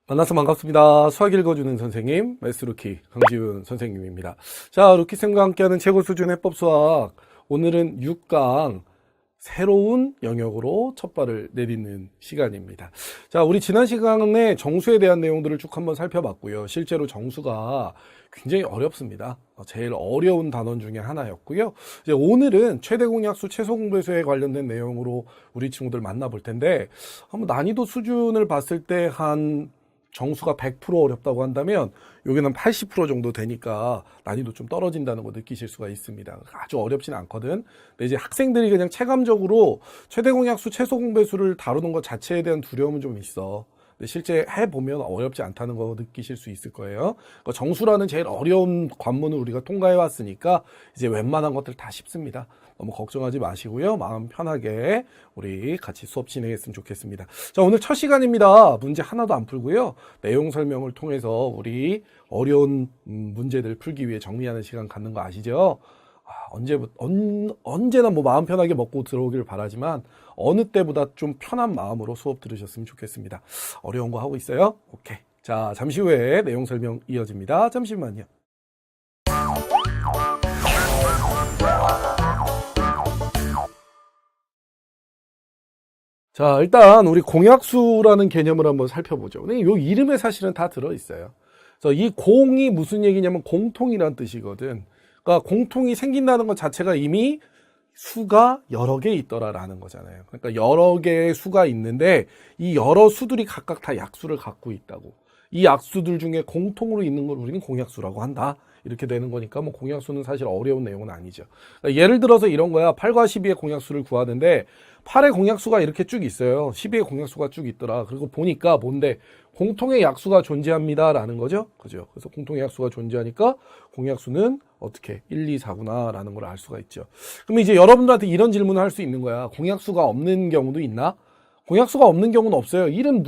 만나서 반갑습니다. 수학 읽어주는 선생님, 매스루키 강지훈 선생님입니다. 자, 루키쌤과 함께하는 최고 수준 해법 수학. 오늘은 6강 새로운 영역으로 첫 발을 내딛는 시간입니다. 자, 우리 지난 시간에 정수에 대한 내용들을 쭉 한번 살펴봤고요. 실제로 정수가 굉장히 어렵습니다. 제일 어려운 단원 중에 하나였고요. 이제 오늘은 최대 공약수, 최소 공배수에 관련된 내용으로 우리 친구들 만나볼 텐데, 한번 난이도 수준을 봤을 때한 정수가 100% 어렵다고 한다면 여기는 80% 정도 되니까 난이도 좀 떨어진다는 거 느끼실 수가 있습니다. 아주 어렵진 않거든. 근데 이제 학생들이 그냥 체감적으로 최대 공약수, 최소 공배수를 다루는 것 자체에 대한 두려움은 좀 있어. 근데 실제 해보면 어렵지 않다는 거 느끼실 수 있을 거예요. 그러니까 정수라는 제일 어려운 관문을 우리가 통과해 왔으니까 이제 웬만한 것들 다 쉽습니다. 너무 걱정하지 마시고요. 마음 편하게 우리 같이 수업 진행했으면 좋겠습니다. 자, 오늘 첫 시간입니다. 문제 하나도 안 풀고요. 내용 설명을 통해서 우리 어려운 문제들 풀기 위해 정리하는 시간 갖는 거 아시죠? 언제나 뭐 마음 편하게 먹고 들어오길 바라지만 어느 때보다 좀 편한 마음으로 수업 들으셨으면 좋겠습니다. 어려운 거 하고 있어요? 오케이. 자, 잠시 후에 내용 설명 이어집니다. 잠시만요. 자, 일단 우리 공약수라는 개념을 한번 살펴보죠. 근데 이 이름에 사실은 다 들어있어요. 그래서 이 공이 무슨 얘기냐면 공통이란 뜻이거든. 그러니까 공통이 생긴다는 것 자체가 이미 수가 여러 개 있더라라는 거잖아요. 그러니까 여러 개의 수가 있는데 이 여러 수들이 각각 다 약수를 갖고 있다고. 이 약수들 중에 공통으로 있는 걸 우리는 공약수라고 한다. 이렇게 되는 거니까 뭐 공약수는 사실 어려운 내용은 아니죠. 그러니까 예를 들어서 이런 거야. 8과 12의 공약수를 구하는데 8의 공약수가 이렇게 쭉 있어요. 12의 공약수가 쭉 있더라. 그리고 보니까 뭔데 공통의 약수가 존재합니다라는 거죠. 그죠? 그래서 공통의 약수가 존재하니까 공약수는 어떻게 1, 2, 4구나 라는 걸 알 수가 있죠. 그럼 이제 여러분들한테 이런 질문을 할 수 있는 거야. 공약수가 없는 경우도 있나? 공약수가 없는 경우는 없어요. 1은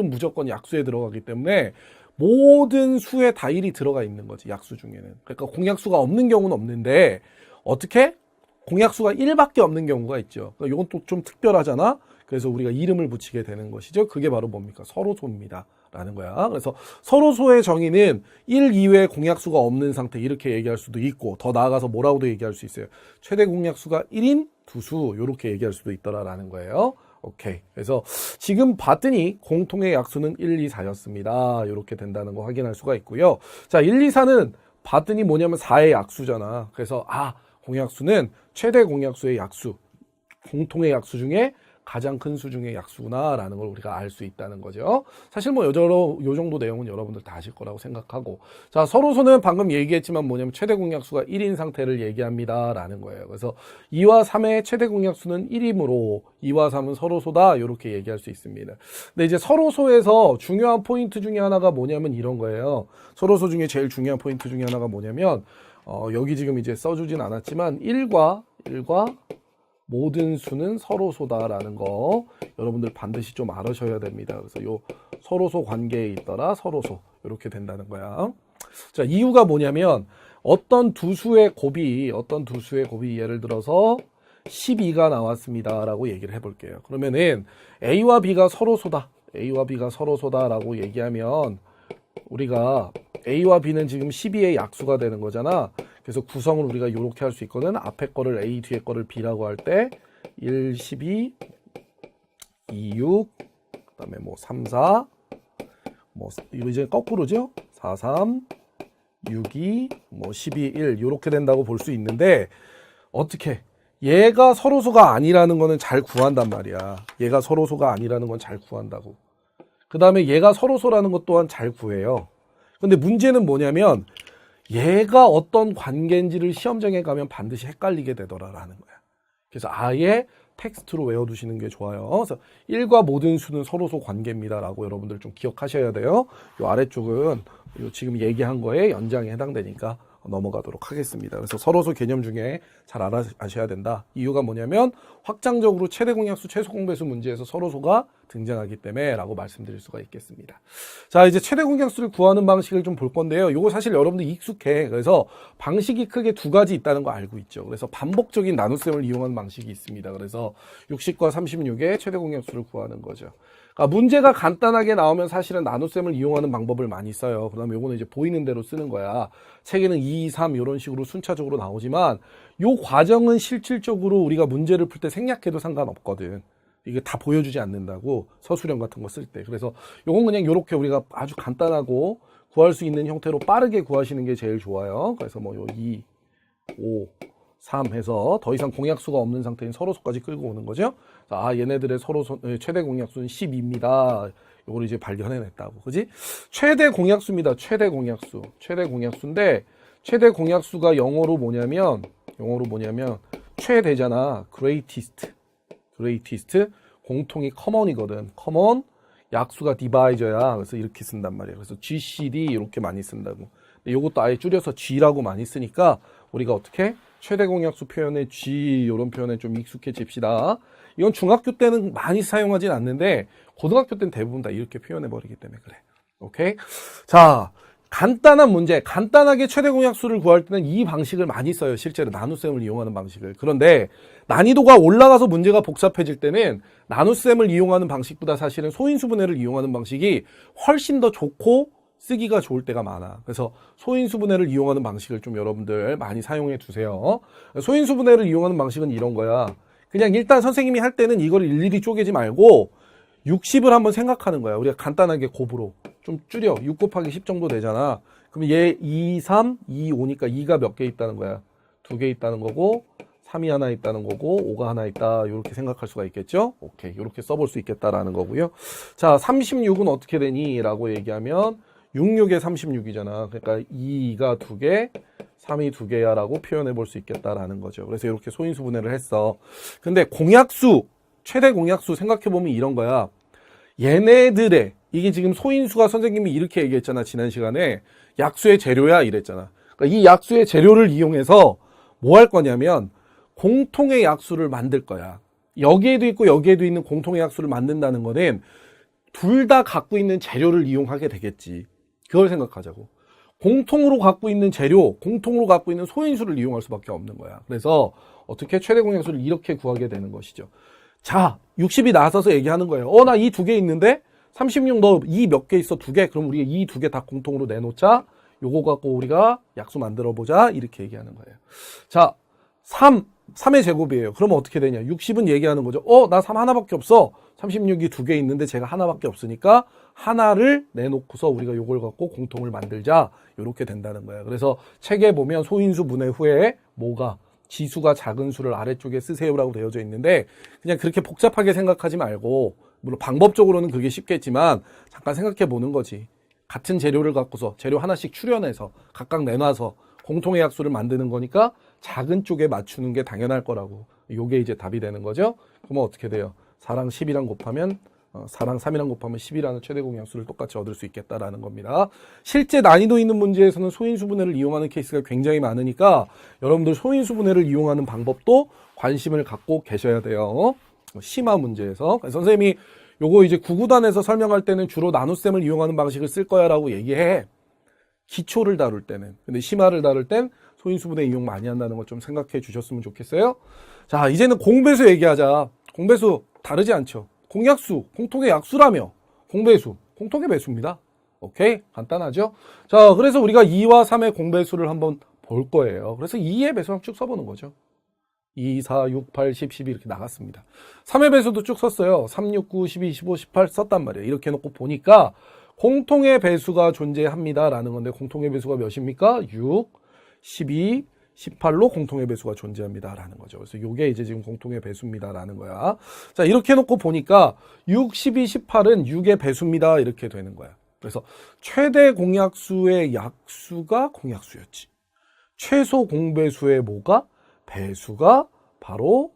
무조건 약수에 들어가기 때문에 모든 수에 다 1이 들어가 있는 거지, 약수 중에는. 그러니까 공약수가 없는 경우는 없는데 어떻게? 공약수가 1밖에 없는 경우가 있죠. 그러니까 이건 또 좀 특별하잖아. 그래서 우리가 이름을 붙이게 되는 것이죠. 그게 바로 뭡니까? 서로소입니다. 라는 거야. 그래서 서로소의 정의는 1 이외에 공약수가 없는 상태 이렇게 얘기할 수도 있고 더 나아가서 뭐라고도 얘기할 수 있어요. 최대 공약수가 1인 두수 이렇게 얘기할 수도 있더라라는 거예요. 오케이. 그래서 지금 봤더니 공통의 약수는 1, 2, 4였습니다. 이렇게 된다는 거 확인할 수가 있고요. 자, 1, 2, 4는 봤더니 뭐냐면 4의 약수잖아. 그래서 공약수는 최대 공약수의 약수, 공통의 약수 중에 가장 큰 수 중에 약수구나 라는 걸 우리가 알 수 있다는 거죠. 사실 뭐 요 정도 내용은 여러분들 다 아실 거라고 생각하고, 자, 서로소는 방금 얘기했지만 뭐냐면 최대 공약수가 1인 상태를 얘기합니다 라는 거예요. 그래서 2와 3의 최대 공약수는 1이므로 2와 3은 서로소다 이렇게 얘기할 수 있습니다. 근데 이제 서로소에서 중요한 포인트 중에 하나가 뭐냐면 이런 거예요. 서로소 중에 제일 중요한 포인트 중에 하나가 뭐냐면 여기 지금 이제 써주진 않았지만 1과 모든 수는 서로소다라는 거 여러분들 반드시 좀 알으셔야 됩니다. 그래서 요 서로소 관계에 있더라 서로소 이렇게 된다는 거야. 자, 이유가 뭐냐면 어떤 두 수의 곱이 예를 들어서 12가 나왔습니다라고 얘기를 해볼게요. 그러면은 A와 B가 서로소다라고 얘기하면 우리가 A와 B는 지금 12의 약수가 되는 거잖아. 그래서 구성을 우리가 이렇게 할 수 있거든. 앞에 거를 A, 뒤에 거를 B라고 할 때 1, 12, 2, 6, 그 다음에 뭐 3, 4, 뭐 이거 이제 거꾸로죠. 4, 3, 6, 2, 뭐 12, 1 이렇게 된다고 볼 수 있는데 어떻게? 얘가 서로소가 아니라는 거는 잘 구한단 말이야. 얘가 서로소가 아니라는 건 잘 구한다고. 그 다음에 얘가 서로소라는 것 또한 잘 구해요. 근데 문제는 뭐냐면 얘가 어떤 관계인지를 시험장에 가면 반드시 헷갈리게 되더라라는 거야. 그래서 아예 텍스트로 외워두시는 게 좋아요. 그래서 1과 모든 수는 서로소 관계입니다라고 여러분들 좀 기억하셔야 돼요. 이 아래쪽은 요 지금 얘기한 거에 연장에 해당되니까 넘어가도록 하겠습니다. 그래서 서로소 개념 중에 잘 아셔야 된다. 이유가 뭐냐면 확장적으로 최대 공약수, 최소 공배수 문제에서 서로소가 등장하기 때문에 라고 말씀드릴 수가 있겠습니다. 자, 이제 최대 공약수를 구하는 방식을 좀 볼 건데요. 이거 사실 여러분들 익숙해. 그래서 방식이 크게 두 가지 있다는 거 알고 있죠. 그래서 반복적인 나눗셈을 이용하는 방식이 있습니다. 그래서 60과 36의 최대 공약수를 구하는 거죠. 그러니까 문제가 간단하게 나오면 사실은 나눗셈을 이용하는 방법을 많이 써요. 그다음에 요거는 이제 보이는 대로 쓰는 거야. 책에는 2, 3 이런 식으로 순차적으로 나오지만 요 과정은 실질적으로 우리가 문제를 풀 때 생략해도 상관없거든. 이게 다 보여주지 않는다고, 서술형 같은 거 쓸 때. 그래서 요건 그냥 요렇게 우리가 아주 간단하고 구할 수 있는 형태로 빠르게 구하시는 게 제일 좋아요. 그래서 뭐 요 2, 5, 3 해서 더 이상 공약수가 없는 상태인 서로수까지 끌고 오는 거죠. 자, 얘네들의 최대 공약수는 10입니다. 요걸 이제 발견해냈다고. 그지? 최대 공약수입니다. 최대 공약수. 최대 공약수인데, 최대 공약수가 영어로 뭐냐면 최대잖아. greatest. 공통이 common이거든. common, 약수가 divisor야. 그래서 이렇게 쓴단 말이야. 그래서 GCD 이렇게 많이 쓴다고. 근데 요것도 아예 줄여서 G라고 많이 쓰니까 우리가 어떻게? 최대 공약수 표현에 G 이런 표현에 좀 익숙해집시다. 이건 중학교 때는 많이 사용하진 않는데 고등학교 때는 대부분 다 이렇게 표현해 버리기 때문에 그래. 오케이? 자, 간단한 문제, 간단하게 최대 공약수를 구할 때는 이 방식을 많이 써요. 실제로 나눗셈을 이용하는 방식을. 그런데 난이도가 올라가서 문제가 복잡해질 때는 나눗셈을 이용하는 방식보다 사실은 소인수분해를 이용하는 방식이 훨씬 더 좋고 쓰기가 좋을 때가 많아. 그래서 소인수분해를 이용하는 방식을 좀 여러분들 많이 사용해 두세요. 소인수분해를 이용하는 방식은 이런 거야. 그냥 일단 선생님이 할 때는 이걸 일일이 쪼개지 말고 60을 한번 생각하는 거야. 우리가 간단하게 곱으로 좀 줄여. 6 곱하기 10 정도 되잖아. 그럼 얘 2, 3, 2, 5니까 2가 몇 개 있다는 거야? 2개 있다는 거고 3이 하나 있다는 거고 5가 하나 있다. 이렇게 생각할 수가 있겠죠? 오케이. 이렇게 써볼 수 있겠다라는 거고요. 자, 36은 어떻게 되니? 라고 얘기하면 66에 36이잖아. 그러니까 2가 2개, 3이 2개야 라고 표현해 볼 수 있겠다라는 거죠. 그래서 이렇게 소인수분해를 했어. 근데 공약수, 최대 공약수 생각해보면 이런 거야. 얘네들의, 이게 지금 소인수가 선생님이 이렇게 얘기했잖아. 지난 시간에. 약수의 재료야 이랬잖아. 그러니까 이 약수의 재료를 이용해서 뭐 할 거냐면 공통의 약수를 만들 거야. 여기에도 있고 여기에도 있는 공통의 약수를 만든다는 거는 둘 다 갖고 있는 재료를 이용하게 되겠지. 그걸 생각하자고. 공통으로 갖고 있는 재료, 공통으로 갖고 있는 소인수를 이용할 수밖에 없는 거야. 그래서 어떻게 최대 공약수를 이렇게 구하게 되는 것이죠. 자, 60이 나서서 얘기하는 거예요. 나 이 2개 있는데 36 너 이 몇 개 있어? 2개? 그럼 우리가 이 2개 다 공통으로 내놓자. 요거 갖고 우리가 약수 만들어 보자. 이렇게 얘기하는 거예요. 자, 3의 제곱이에요. 그러면 어떻게 되냐? 60은 얘기하는 거죠. 나 3 하나밖에 없어. 36이 2개 있는데 제가 하나밖에 없으니까 하나를 내놓고서 우리가 요걸 갖고 공통을 만들자. 이렇게 된다는 거예요. 그래서 책에 보면 소인수 분해 후에 뭐가 지수가 작은 수를 아래쪽에 쓰세요라고 되어져 있는데 그냥 그렇게 복잡하게 생각하지 말고 물론 방법적으로는 그게 쉽겠지만 잠깐 생각해 보는 거지. 같은 재료를 갖고서 재료 하나씩 추려내서 각각 내놔서 공통의 약수를 만드는 거니까 작은 쪽에 맞추는 게 당연할 거라고. 요게 이제 답이 되는 거죠. 그러면 어떻게 돼요? 4랑 10이랑 곱하면 4랑 3이랑 곱하면 10이라는 최대 공약수를 똑같이 얻을 수 있겠다라는 겁니다. 실제 난이도 있는 문제에서는 소인수분해를 이용하는 케이스가 굉장히 많으니까 여러분들 소인수분해를 이용하는 방법도 관심을 갖고 계셔야 돼요. 심화 문제에서. 선생님이 요거 이제 구구단에서 설명할 때는 주로 나눗셈을 이용하는 방식을 쓸 거야 라고 얘기해. 기초를 다룰 때는. 근데 심화를 다룰 땐 소인수분해 이용 많이 한다는 거 좀 생각해 주셨으면 좋겠어요. 자, 이제는 공배수 얘기하자. 공배수 다르지 않죠. 공약수, 공통의 약수라며. 공배수, 공통의 배수입니다. 오케이? 간단하죠? 자, 그래서 우리가 2와 3의 공배수를 한번 볼 거예요. 그래서 2의 배수랑 쭉 써보는 거죠. 2, 4, 6, 8, 10, 12 이렇게 나갔습니다. 3의 배수도 쭉 썼어요. 3, 6, 9, 12, 15, 18 썼단 말이에요. 이렇게 해놓고 보니까 공통의 배수가 존재합니다라는 건데 공통의 배수가 몇입니까? 6, 12, 18로 공통의 배수가 존재합니다라는 거죠. 그래서 이게 이제 지금 공통의 배수입니다라는 거야. 자, 이렇게 해놓고 보니까 6, 12, 18은 6의 배수입니다. 이렇게 되는 거야. 그래서 최대 공약수의 약수가 공약수였지. 최소 공배수의 뭐가? 배수가 바로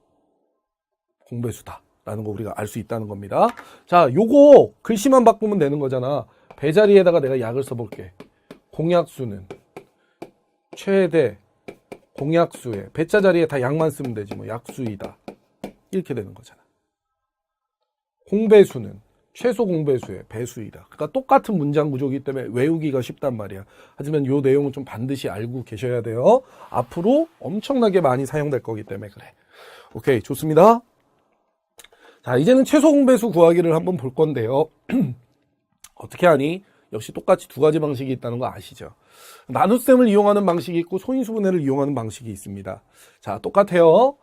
공배수다라는 거 우리가 알 수 있다는 겁니다. 자, 요거 글씨만 바꾸면 되는 거잖아. 배 자리에다가 내가 약을 써볼게. 공약수는 최대 공약수의 배자 자리에 다 약만 쓰면 되지 뭐 약수이다. 이렇게 되는 거잖아. 공배수는 최소 공배수의 배수이다. 그러니까 똑같은 문장 구조이기 때문에 외우기가 쉽단 말이야. 하지만 요 내용은 좀 반드시 알고 계셔야 돼요. 앞으로 엄청나게 많이 사용될 거기 때문에 그래. 오케이, 좋습니다. 자, 이제는 최소 공배수 구하기를 한번 볼 건데요. 어떻게 하니? 역시 똑같이 두 가지 방식이 있다는 거 아시죠? 나눗셈을 이용하는 방식이 있고 소인수분해를 이용하는 방식이 있습니다. 자, 똑같아요.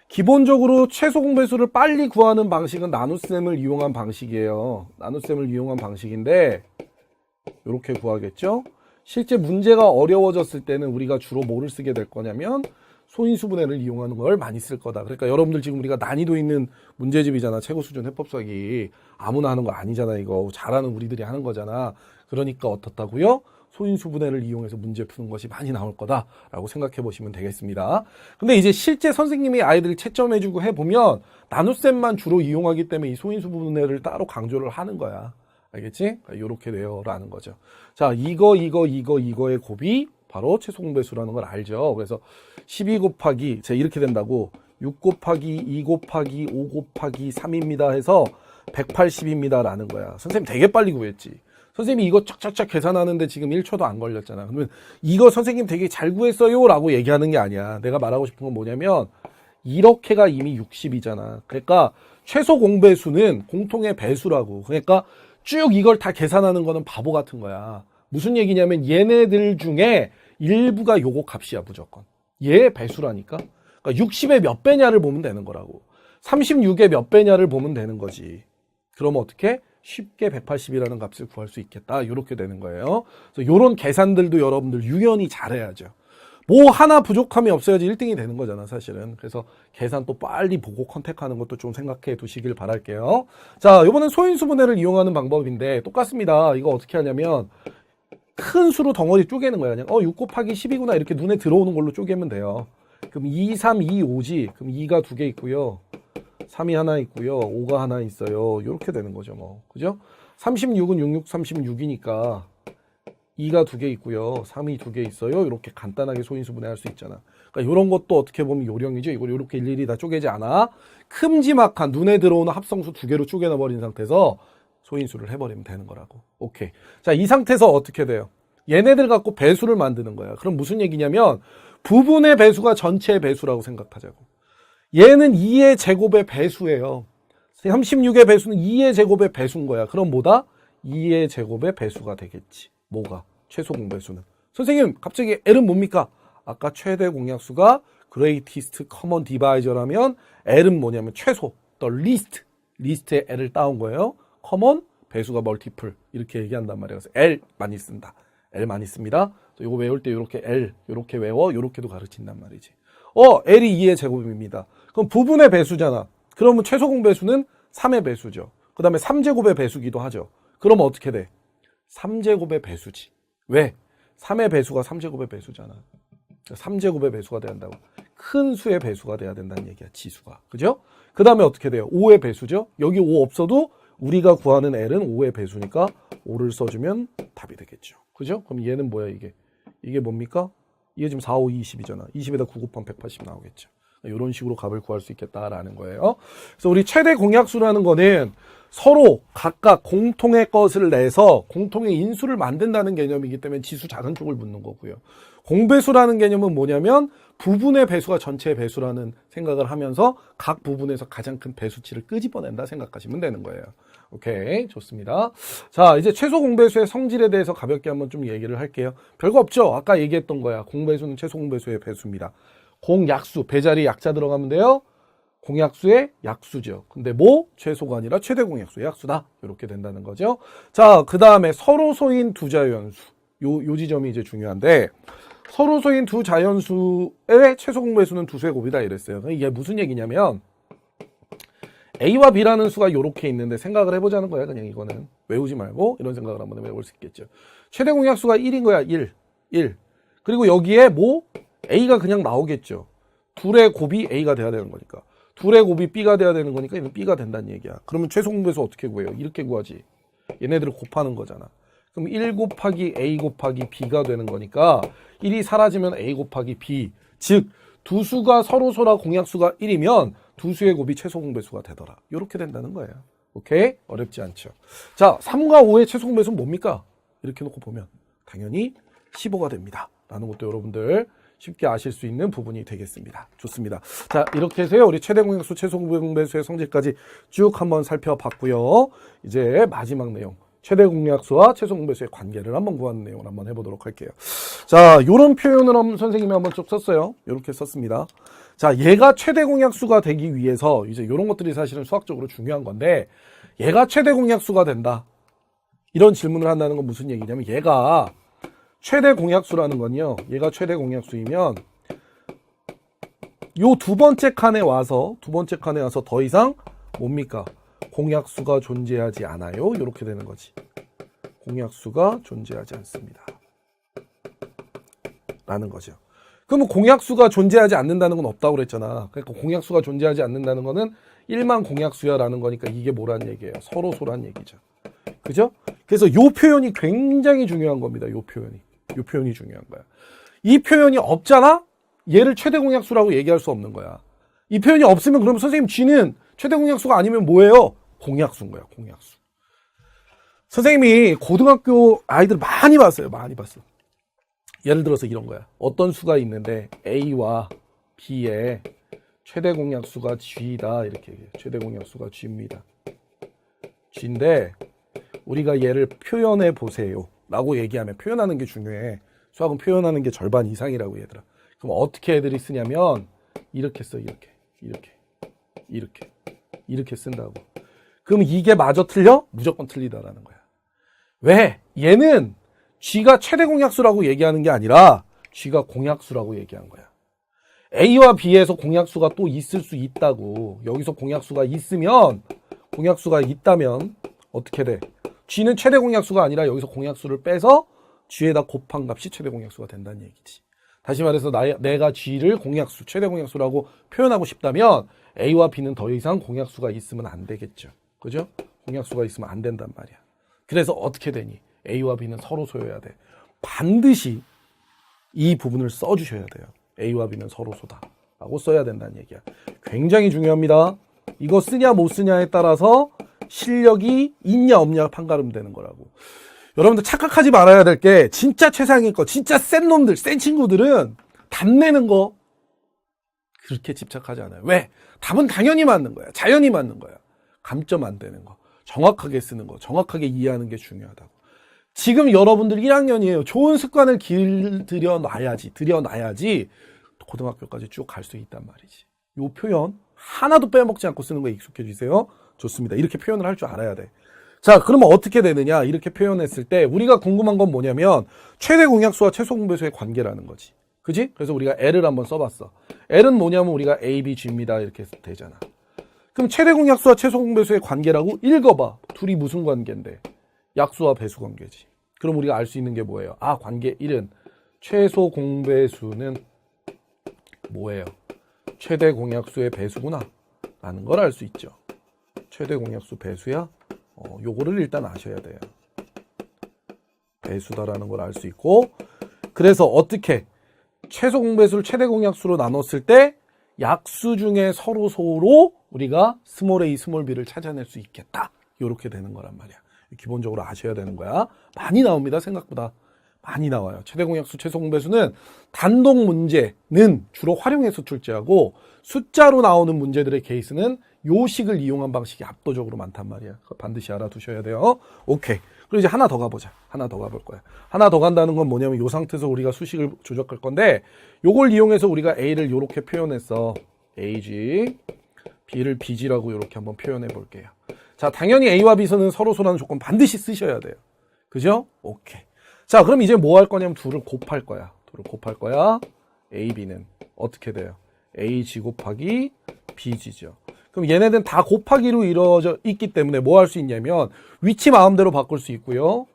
기본적으로 최소 공배수를 빨리 구하는 방식은 나눗셈을 이용한 방식이에요. 나눗셈을 이용한 방식인데 이렇게 구하겠죠? 실제 문제가 어려워졌을 때는 우리가 주로 뭐를 쓰게 될 거냐면 소인수분해를 이용하는 걸 많이 쓸 거다. 그러니까 여러분들 지금 우리가 난이도 있는 문제집이잖아. 최고 수준 해법 수학이. 아무나 하는 거 아니잖아. 이거 잘하는 우리들이 하는 거잖아. 그러니까 어떻다고요? 소인수분해를 이용해서 문제 푸는 것이 많이 나올 거다라고 생각해 보시면 되겠습니다. 근데 이제 실제 선생님이 아이들 채점해주고 해보면 나눗셈만 주로 이용하기 때문에 이 소인수분해를 따로 강조를 하는 거야. 알겠지? 이렇게 돼요라는 거죠. 자, 이거의 곱이 바로 최소 공배수라는 걸 알죠. 그래서 12 곱하기 제가 이렇게 된다고 6 곱하기 2 곱하기 5 곱하기 3입니다 해서 180입니다 라는 거야. 선생님 되게 빨리 구했지. 선생님이 이거 쫙쫙쫙 계산하는데 지금 1초도 안 걸렸잖아. 그러면 이거 선생님 되게 잘 구했어요 라고 얘기하는 게 아니야. 내가 말하고 싶은 건 뭐냐면 이렇게가 이미 60이잖아. 그러니까 최소 공배수는 공통의 배수라고. 그러니까 쭉 이걸 다 계산하는 거는 바보 같은 거야. 무슨 얘기냐면 얘네들 중에 일부가 요거 값이야 무조건. 얘 배수라니까. 그러니까 60의 몇 배냐를 보면 되는 거라고. 36의 몇 배냐를 보면 되는 거지. 그러면 어떻게? 쉽게 180이라는 값을 구할 수 있겠다. 이렇게 되는 거예요. 그래서 이런 계산들도 여러분들 유연히 잘해야죠. 뭐 하나 부족함이 없어야지 1등이 되는 거잖아 사실은. 그래서 계산 또 빨리 보고 컨택하는 것도 좀 생각해 두시길 바랄게요. 자, 이번엔 소인수분해를 이용하는 방법인데 똑같습니다. 이거 어떻게 하냐면 큰 수로 덩어리 쪼개는 거야. 그냥 6 곱하기 10이구나 이렇게 눈에 들어오는 걸로 쪼개면 돼요. 그럼 2, 3, 2, 5지. 그럼 2가 2개 있고요. 3이 하나 있고요. 5가 하나 있어요. 이렇게 되는 거죠 뭐. 그죠? 36은 66, 36이니까 2가 2개 있고요. 3이 2개 있어요. 이렇게 간단하게 소인수분해할 수 있잖아. 그러니까 이런 것도 어떻게 보면 요령이죠. 이걸 이렇게 일일이 다 쪼개지 않아. 큼지막한 눈에 들어오는 합성수 2개로 쪼개놔버린 상태에서 소인수를 해버리면 되는 거라고. 오케이. 자, 이 상태에서 어떻게 돼요? 얘네들 갖고 배수를 만드는 거야. 그럼 무슨 얘기냐면 부분의 배수가 전체의 배수라고 생각하자고. 얘는 2의 제곱의 배수예요. 36의 배수는 2의 제곱의 배수인 거야. 그럼 뭐다? 2의 제곱의 배수가 되겠지. 뭐가? 최소 공배수는. 선생님 갑자기 L은 뭡니까? 아까 최대 공약수가 greatest common divisor라면 L은 뭐냐면 최소, the least. 리스트에 L을 따온 거예요. common, 배수가 multiple 이렇게 얘기한단 말이에요. 그래서 L 많이 쓴다. L 많이 씁니다. 이거 외울 때 이렇게 L 이렇게 외워 이렇게도 가르친단 말이지. L이 2의 제곱입니다. 그럼 부분의 배수잖아. 그러면 최소 공배수는 3의 배수죠. 그 다음에 3제곱의 배수기도 하죠. 그러면 어떻게 돼? 3제곱의 배수지. 왜? 3의 배수가 3제곱의 배수잖아. 3제곱의 배수가 돼야 한다고. 큰 수의 배수가 돼야 된다는 얘기야. 지수가. 그죠? 그 다음에 어떻게 돼요? 5의 배수죠. 여기 5 없어도 우리가 구하는 L은 5의 배수니까 5를 써주면 답이 되겠죠. 그죠? 그럼 얘는 뭐야 이게? 이게 뭡니까? 이게 지금 4, 5, 20이잖아. 20에다 9 곱하면 180 나오겠죠. 이런 식으로 값을 구할 수 있겠다라는 거예요. 그래서 우리 최대 공약수라는 거는 서로 각각 공통의 것을 내서 공통의 인수를 만든다는 개념이기 때문에 지수 작은 쪽을 묻는 거고요. 공배수라는 개념은 뭐냐면 부분의 배수가 전체의 배수라는 생각을 하면서 각 부분에서 가장 큰 배수치를 끄집어낸다 생각하시면 되는 거예요. 오케이, 좋습니다. 자, 이제 최소 공배수의 성질에 대해서 가볍게 한번 좀 얘기를 할게요. 별거 없죠? 아까 얘기했던 거야. 공배수는 최소 공배수의 배수입니다. 공약수, 배자리 약자 들어가면 돼요. 공약수의 약수죠. 근데 뭐? 최소가 아니라 최대 공약수의 약수다. 이렇게 된다는 거죠. 자, 그 다음에 서로소인 두 자연수. 요 지점이 이제 중요한데, 서로소인 두 자연수의 최소 공배수는 두수의 곱이다 이랬어요. 이게 무슨 얘기냐면, A와 B라는 수가 이렇게 있는데 생각을 해보자는 거야. 그냥 이거는 외우지 말고 이런 생각을 한번 해볼 수 있겠죠. 최대 공약수가 1인 거야. 1. 그리고 여기에 뭐? A가 그냥 나오겠죠. 둘의 곱이 A가 돼야 되는 거니까. 둘의 곱이 B가 돼야 되는 거니까 얘는 B가 된다는 얘기야. 그러면 최소 공배수 어떻게 구해요? 이렇게 구하지. 얘네들을 곱하는 거잖아. 그럼 1 곱하기 A 곱하기 B가 되는 거니까 1이 사라지면 A 곱하기 B. 즉 두 수가 서로소라 공약수가 1이면 두 수의 곱이 최소 공배수가 되더라. 이렇게 된다는 거예요. 오케이? 어렵지 않죠. 자, 3과 5의 최소 공배수는 뭡니까? 이렇게 놓고 보면 당연히 15가 됩니다. 라는 것도 여러분들 쉽게 아실 수 있는 부분이 되겠습니다. 좋습니다. 자, 이렇게 해서요. 우리 최대 공약수, 최소 공배수의 성질까지 쭉 한번 살펴봤고요. 이제 마지막 내용. 최대 공약수와 최소 공배수의 관계를 한번 구하는 내용을 한번 해보도록 할게요. 자, 요런 표현을 선생님이 한번 쭉 썼어요. 요렇게 썼습니다. 자, 얘가 최대 공약수가 되기 위해서 이제 요런 것들이 사실은 수학적으로 중요한 건데, 얘가 최대 공약수가 된다. 이런 질문을 한다는 건 무슨 얘기냐면, 얘가 최대 공약수라는 건요, 얘가 최대 공약수이면 요 두 번째 칸에 와서 더 이상 뭡니까? 공약수가 존재하지 않아요. 이렇게 되는 거지. 공약수가 존재하지 않습니다. 라는 거죠. 그러면 공약수가 존재하지 않는다는 건 없다고 그랬잖아. 그러니까 공약수가 존재하지 않는다는 거는 1만 공약수야 라는 거니까 이게 뭐란 얘기예요? 서로소란 얘기죠. 그죠? 그래서 요 표현이 굉장히 중요한 겁니다. 요 표현이 중요한 거야. 이 표현이 없잖아? 얘를 최대 공약수라고 얘기할 수 없는 거야. 이 표현이 없으면 그러면 선생님 G는 최대 공약수가 아니면 뭐예요? 공약수인 거야. 공약수. 선생님이 고등학교 아이들 많이 봤어요. 많이 봤어. 예를 들어서 이런 거야. 어떤 수가 있는데 A와 B의 최대 공약수가 G다. 이렇게 얘기해요. 최대 공약수가 G입니다. G인데 우리가 얘를 표현해 보세요. 라고 얘기하면 표현하는 게 중요해. 수학은 표현하는 게 절반 이상이라고 얘들아. 그럼 어떻게 애들이 쓰냐면 이렇게 써. 이렇게 쓴다고. 그럼 이게 마저 틀려? 무조건 틀리다라는 거야. 왜? 얘는 G가 최대 공약수라고 얘기하는 게 아니라 G가 공약수라고 얘기한 거야. A와 B에서 공약수가 또 있을 수 있다고. 여기서 공약수가 있다면 어떻게 돼? G는 최대 공약수가 아니라 여기서 공약수를 빼서 G에다 곱한 값이 최대 공약수가 된다는 얘기지. 다시 말해서 내가 G를 공약수, 최대 공약수라고 표현하고 싶다면 A와 B는 더 이상 공약수가 있으면 안 되겠죠. 그죠? 공약수가 있으면 안 된단 말이야. 그래서 어떻게 되니? A와 B는 서로 소여야 돼. 반드시 이 부분을 써주셔야 돼요. A와 B는 서로 소다 라고 써야 된다는 얘기야. 굉장히 중요합니다. 이거 쓰냐 못 쓰냐에 따라서 실력이 있냐 없냐 판가름 되는 거라고. 여러분들 착각하지 말아야 될 게 진짜 최상위 거, 진짜 센 놈들, 센 친구들은 답 내는 거 그렇게 집착하지 않아요. 왜? 답은 당연히 맞는 거야. 자연히 맞는 거야. 감점 안 되는 거, 정확하게 쓰는 거, 정확하게 이해하는 게 중요하다고. 지금 여러분들 1학년이에요. 좋은 습관을 들여놔야지 고등학교까지 쭉 갈 수 있단 말이지. 이 표현 하나도 빼먹지 않고 쓰는 거에 익숙해지세요. 좋습니다. 이렇게 표현을 할 줄 알아야 돼. 자, 그러면 어떻게 되느냐? 이렇게 표현했을 때 우리가 궁금한 건 뭐냐면 최대 공약수와 최소 공배수의 관계라는 거지. 그지? 그래서 우리가 L을 한번 써봤어. L은 뭐냐면 우리가 A, B, G입니다. 이렇게 되잖아. 그럼 최대 공약수와 최소 공배수의 관계라고 읽어봐. 둘이 무슨 관계인데? 약수와 배수 관계지. 그럼 우리가 알 수 있는 게 뭐예요? 아, 관계 1은 최소 공배수는 뭐예요? 최대 공약수의 배수구나 라는 걸 알 수 있죠. 최대 공약수 배수야? 요거를 일단 아셔야 돼요. 배수다라는 걸 알 수 있고, 그래서 어떻게 최소 공배수를 최대 공약수로 나눴을 때 약수 중에 서로 우리가 스몰 a, 스몰 b를 찾아낼 수 있겠다. 요렇게 되는 거란 말이야. 기본적으로 아셔야 되는 거야. 많이 나옵니다. 생각보다 많이 나와요. 최대 공약수, 최소 공배수는 단독 문제는 주로 활용해서 출제하고 숫자로 나오는 문제들의 케이스는 요 식을 이용한 방식이 압도적으로 많단 말이야. 반드시 알아두셔야 돼요. 오케이. 그리고 이제 하나 더 가보자. 하나 더 가볼 거야. 하나 더 간다는 건 뭐냐면 요 상태에서 우리가 수식을 조작할 건데 요걸 이용해서 우리가 A를 요렇게 표현했어. AG, B를 BG라고 요렇게 한번 표현해 볼게요. 자, 당연히 A와 B선은 서로소라는 조건 반드시 쓰셔야 돼요. 그죠? 오케이. 자, 그럼 이제 뭐 할 거냐면 둘을 곱할 거야. A, B는 어떻게 돼요? AG 곱하기 BG죠. 그럼 얘네들은 다 곱하기로 이루어져 있기 때문에 뭐 할 수 있냐면 위치 마음대로 바꿀 수 있고요.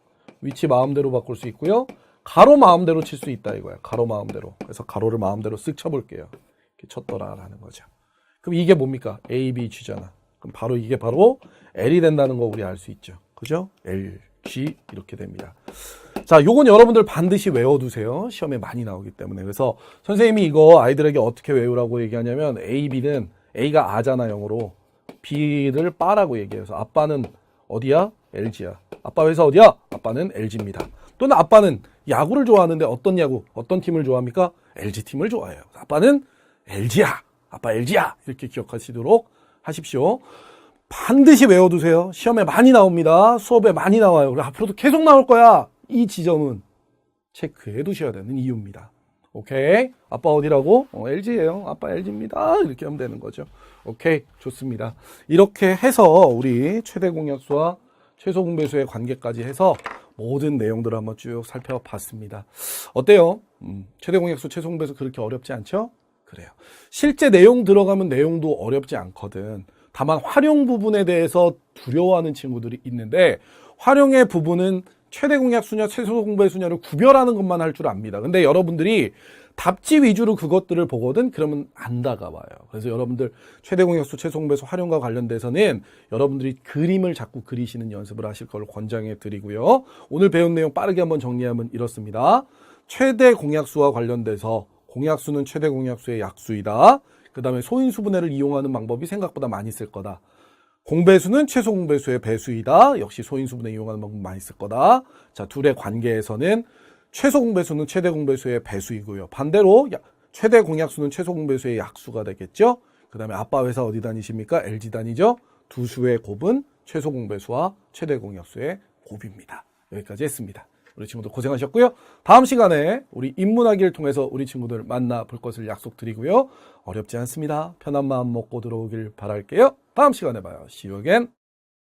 가로 마음대로 칠 수 있다 이거야. 가로 마음대로. 그래서 가로를 마음대로 쓱 쳐볼게요. 이렇게 쳤더라라는 거죠. 그럼 이게 뭡니까? A, B, G잖아. 그럼 이게 바로 L이 된다는 거 우리 알 수 있죠. 그죠? L, G 이렇게 됩니다. 자, 요건 여러분들 반드시 외워두세요. 시험에 많이 나오기 때문에. 그래서 선생님이 이거 아이들에게 어떻게 외우라고 얘기하냐면 A, B는 A가 아잖아 영어로. B를 빠라고 얘기해서 아빠는 어디야? LG야. 아빠 회사 어디야? 아빠는 LG입니다. 또는 아빠는 야구를 좋아하는데 어떤 야구, 어떤 팀을 좋아합니까? LG팀을 좋아해요. 아빠는 LG야. 아빠 LG야. 이렇게 기억하시도록 하십시오. 반드시 외워두세요. 시험에 많이 나옵니다. 수업에 많이 나와요. 그리고 앞으로도 계속 나올 거야. 이 지점은 체크해 두셔야 되는 이유입니다. 오케이. 아빠 어디라고? LG예요. 아빠 LG입니다. 이렇게 하면 되는 거죠. 오케이. 좋습니다. 이렇게 해서 우리 최대 공약수와 최소 공배수의 관계까지 해서 모든 내용들을 한번 쭉 살펴봤습니다. 어때요? 최대 공약수, 최소 공배수 그렇게 어렵지 않죠? 그래요. 실제 내용 들어가면 내용도 어렵지 않거든. 다만 활용 부분에 대해서 두려워하는 친구들이 있는데 활용의 부분은 최대 공약수냐 최소 공배수냐를 구별하는 것만 할 줄 압니다. 근데 여러분들이 답지 위주로 그것들을 보거든? 그러면 안 다가와요. 그래서 여러분들 최대 공약수, 최소 공배수 활용과 관련돼서는 여러분들이 그림을 자꾸 그리시는 연습을 하실 걸 권장해 드리고요. 오늘 배운 내용 빠르게 한번 정리하면 이렇습니다. 최대 공약수와 관련돼서 공약수는 최대 공약수의 약수이다. 그 다음에 소인수분해를 이용하는 방법이 생각보다 많이 쓸 거다. 공배수는 최소 공배수의 배수이다. 역시 소인수분해 이용하는 방법 많이 쓸 거다. 자, 둘의 관계에서는 최소 공배수는 최대 공배수의 배수이고요. 반대로 최대 공약수는 최소 공배수의 약수가 되겠죠. 그 다음에 아빠 회사 어디 다니십니까? LG 다니죠. 두 수의 곱은 최소 공배수와 최대 공약수의 곱입니다. 여기까지 했습니다. 우리 친구들 고생하셨고요. 다음 시간에 우리 인문학기를 통해서 우리 친구들 만나볼 것을 약속드리고요. 어렵지 않습니다. 편한 마음 먹고 들어오길 바랄게요. 다음 시간에 봐요. See you again.